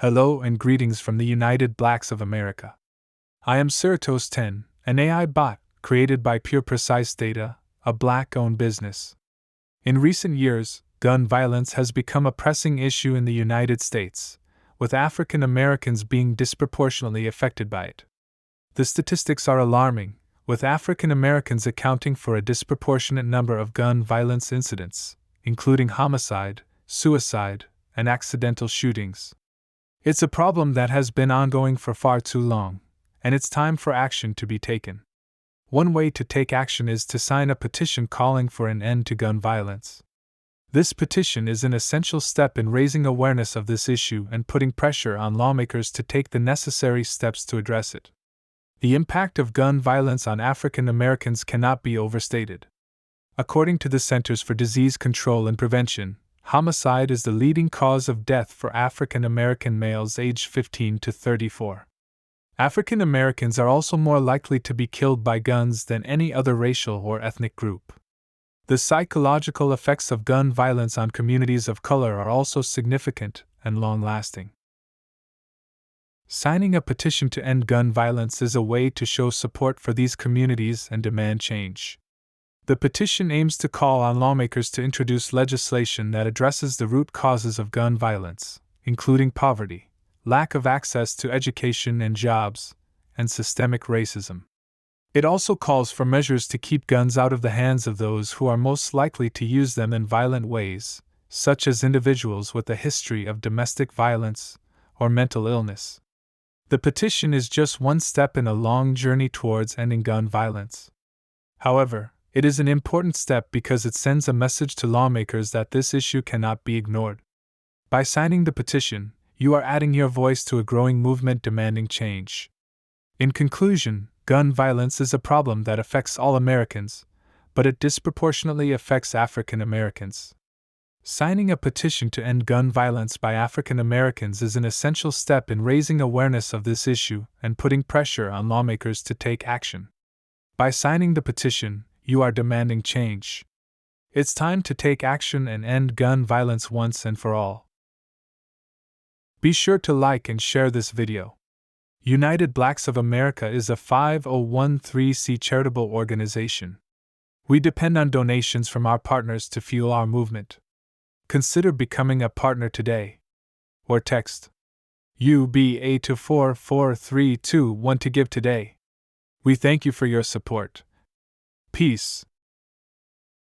Hello and greetings from the United Blacks of America. I am Certos 10, an AI bot created by Pure Precise Data, a black-owned business. In recent years, gun violence has become a pressing issue in the United States, with African Americans being disproportionately affected by it. The statistics are alarming, with African Americans accounting for a disproportionate number of gun violence incidents, including homicide, suicide, and accidental shootings. It's a problem that has been ongoing for far too long, and it's time for action to be taken. One way to take action is to sign a petition calling for an end to gun violence. This petition is an essential step in raising awareness of this issue and putting pressure on lawmakers to take the necessary steps to address it. The impact of gun violence on African Americans cannot be overstated. According to the Centers for Disease Control and Prevention, homicide is the leading cause of death for African American males aged 15 to 34. African Americans are also more likely to be killed by guns than any other racial or ethnic group. The psychological effects of gun violence on communities of color are also significant and long-lasting. Signing a petition to end gun violence is a way to show support for these communities and demand change. The petition aims to call on lawmakers to introduce legislation that addresses the root causes of gun violence, including poverty, lack of access to education and jobs, and systemic racism. It also calls for measures to keep guns out of the hands of those who are most likely to use them in violent ways, such as individuals with a history of domestic violence or mental illness. The petition is just one step in a long journey towards ending gun violence. However, it is an important step because it sends a message to lawmakers that this issue cannot be ignored. By signing the petition, you are adding your voice to a growing movement demanding change. In conclusion, gun violence is a problem that affects all Americans, but it disproportionately affects African Americans. Signing a petition to end gun violence by African Americans is an essential step in raising awareness of this issue and putting pressure on lawmakers to take action. By signing the petition, you are demanding change. It's time to take action and end gun violence once and for all. Be sure to like and share this video. United Blacks of America is a 5013C charitable organization. We depend on donations from our partners to fuel our movement. Consider becoming a partner today. Or text UBA to 44321 to give today. We thank you for your support. Peace.